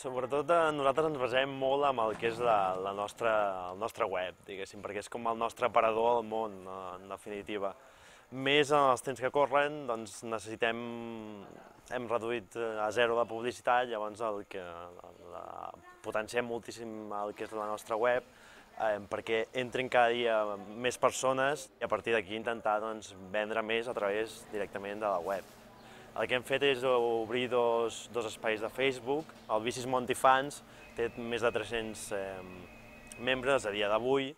Sobretot nosaltres ens basem molt en el que és el nostre web, diguéssim, perquè és com el nostre aparador al món, en definitiva. Més en els temps que corren, doncs hem reduït a zero la publicitat, llavors potenciem moltíssim el que és la nostra web, perquè entrin cada dia més persones i a partir d'aquí intentar vendre més a través directament de la web. El que hem fet és obrir dos espais de Facebook. El Bicis Montifans té més de 300 membres a dia d'avui.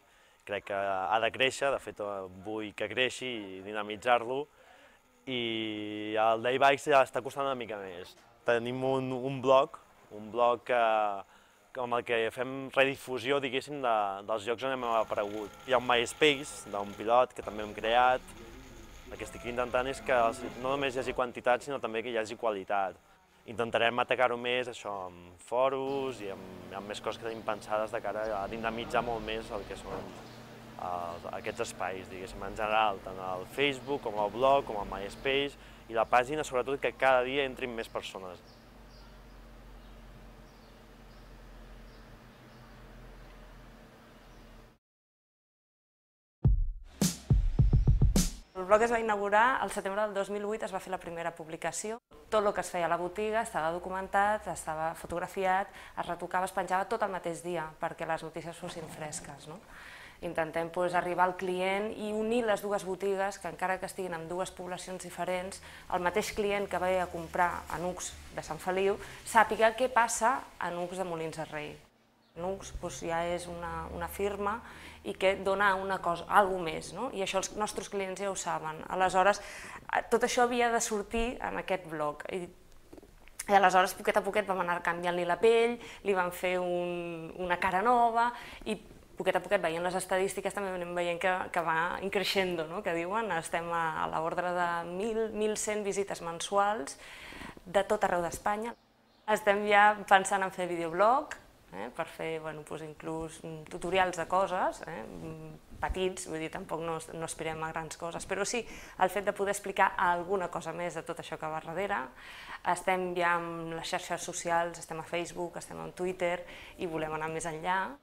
Crec que ha de créixer, de fet vull que creixi i dinamitzar-lo. I el Daybikes ja està costant una mica més. Tenim un blog amb el que fem redifusió, diguéssim, dels llocs on hem aparegut. Hi ha un MySpace d'un pilot que també hem creat. El que estic intentant és que no només hi hagi quantitat, sinó també que hi hagi qualitat. Intentarem atacar-ho més amb fòrums i amb més coses que tenim pensades de cara a dinamitzar molt més el que són aquests espais, diguéssim, en general, tant al Facebook com al blog, com al MySpace, i la pàgina, sobretot, que cada dia entrin més persones. El blog es va inaugurar al setembre del 2008, es va fer la primera publicació. Tot el que es feia a la botiga estava documentat, estava fotografiat, es retocava, es penjava tot el mateix dia perquè les notícies fossin fresques. Intentem arribar al client i unir les dues botigues, que encara que estiguin en dues poblacions diferents, el mateix client que ve a comprar a Nucs de Sant Feliu sàpiga què passa a Nucs de Molins de Rei. Nucs ja és una firma i que dona una cosa, alguna més, i això els nostres clients ja ho saben. Aleshores, tot això havia de sortir en aquest blog. I aleshores, poquet a poquet, vam anar canviant-li la pell, li vam fer una cara nova i poquet a poquet, veient les estadístiques, també anem veient que va increixent, que diuen, estem a l'ordre de 1.100 visites mensuals de tot arreu d'Espanya. Estem ja pensant en fer videoblog, per fer inclús tutorials de coses petits, vull dir, tampoc no aspirem a grans coses, però sí el fet de poder explicar alguna cosa més de tot això que va darrere. Estem ja amb les xarxes socials, estem a Facebook, estem a Twitter i volem anar més enllà.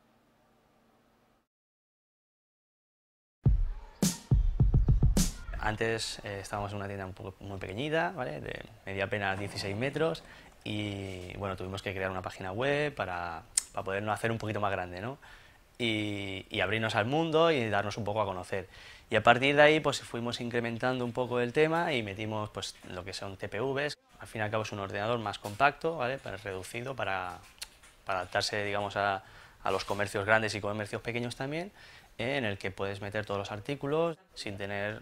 Antes estábamos en una tienda muy pequeñita, de media apenas 16 metros, y bueno, tuvimos que crear una página web para podernos hacer un poquito más grande, y abrirnos al mundo y darnos un poco a conocer. Y a partir de ahí pues fuimos incrementando un poco el tema y metimos pues lo que son TPVs. Al fin y al cabo es un ordenador más compacto, reducido para adaptarse, digamos, a los comercios grandes y comercios pequeños también, en el que puedes meter todos los artículos sin tener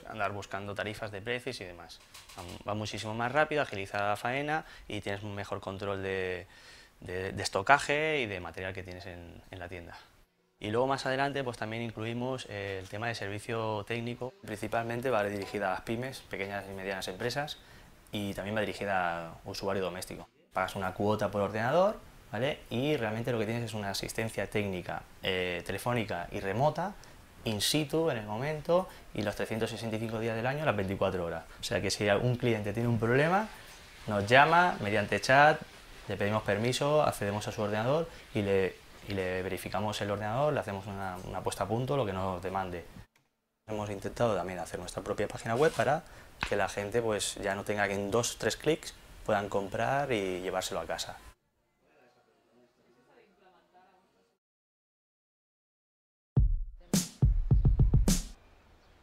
andar buscando tarifas de precios y demás. Va muchísimo más rápido, agiliza la faena y tienes un mejor control de estocaje y de material que tienes en la tienda. Y luego más adelante pues también incluimos el tema de servicio técnico. Principalmente va dirigida a las pymes, pequeñas y medianas empresas, y también va dirigida a usuario doméstico. Pagas una cuota por ordenador, y realmente lo que tienes es una asistencia técnica telefónica y remota, in situ, en el momento, y los 365 días del año, las 24 horas. O sea que si algún cliente tiene un problema, nos llama mediante chat, le pedimos permiso, accedemos a su ordenador y le verificamos el ordenador, le hacemos una puesta a punto, lo que nos demande. Hemos intentado también hacer nuestra propia página web para que la gente pues ya no tenga que en 2 o 3 clics puedan comprar y llevárselo a casa.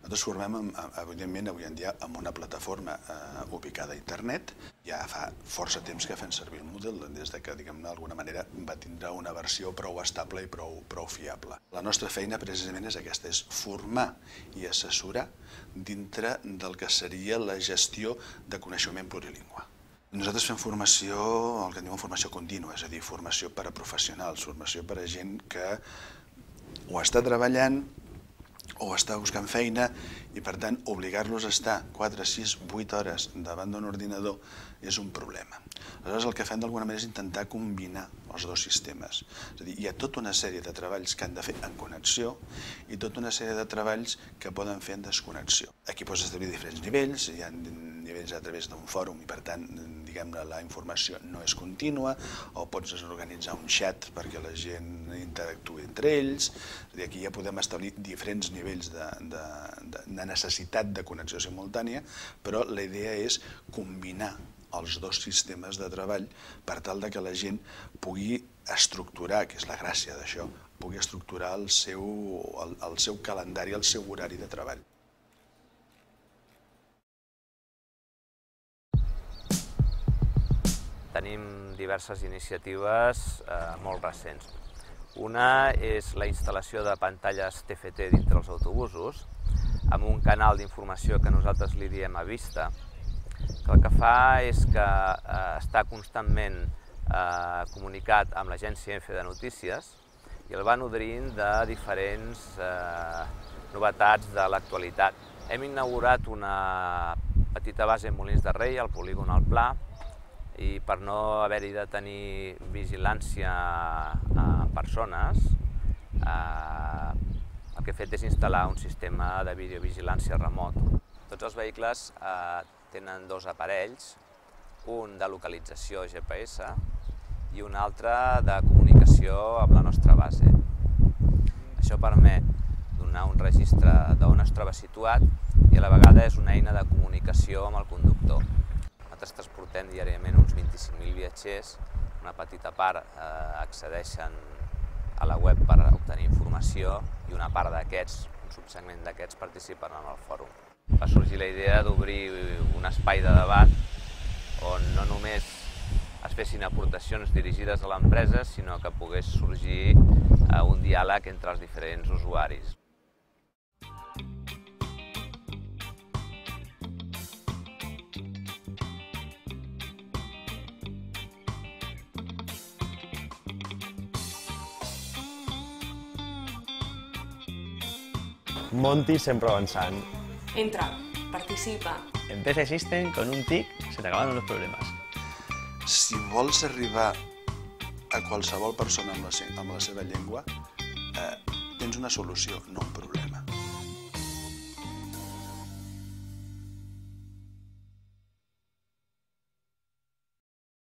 Nosaltres formem, evidentment, avui en dia amb una plataforma ubicada a internet. Ja fa força temps que fem servir el Moodle, des que, diguem-ne, d'alguna manera va tindre una versió prou estable i prou fiable. La nostra feina, precisament, és aquesta, és formar i assessorar dintre del que seria la gestió de coneixement plurilingüe. Nosaltres fem formació, el que en diuen formació contínua, és a dir, formació per a professionals, formació per a gent que o està treballant o està buscant feina i, per tant, obligar-los a estar 4, 6, 8 hores davant d'un ordinador és un problema. Aleshores, el que fem d'alguna manera és intentar combinar els dos sistemes. És a dir, hi ha tota una sèrie de treballs que han de fer en connexió i tota una sèrie de treballs que poden fer en desconnexió. Aquí pots establir diferents nivells, hi ha nivells a través d'un fòrum i, per tant, diguem-ne, la informació no és contínua, o pots organitzar un xat perquè la gent interactuï entre ells. Aquí ja podem establir diferents nivells de necessitat de connexió simultània, però la idea és combinar els dos sistemes de treball per tal que la gent pugui estructurar, que és la gràcia d'això, pugui estructurar el seu calendari, el seu horari de treball. Tenim diverses iniciatives molt recents. Una és la instal·lació de pantalles TFT dintre els autobusos, amb un canal d'informació que nosaltres li diem a vista, que el que fa és que està constantment comunicat amb l'agència ENFE de notícies i el va nodrint de diferents novetats de l'actualitat. Hem inaugurat una petita base en Molins de Rei, al polígon El Pla, i per no haver-hi de tenir vigilància a persones, el que he fet és instal·lar un sistema de videovigilància remot. Tots els vehicles tenen dos aparells, un de localització GPS i un altre de comunicació amb la nostra base. Això permet donar un registre d'on es troba situat i a la vegada és una eina de comunicació amb el conductor. Nosaltres transportem diàriament uns 25.000 viatgers, una petita part accedeixen a la web per obtenir informació i una part d'aquests, un subsegment d'aquests, participen en el fòrum. Va sorgir la idea d'obrir un espai de debat on no només es fessin aportacions dirigides a l'empresa, sinó que pogués sorgir un diàleg entre els diferents usuaris. Monty sempre avançant. Entra, participa. En PC System, con un tic, se te acabaron los problemas. Si vols arribar a qualsevol persona amb la seva llengua, tens una solució, no un problema.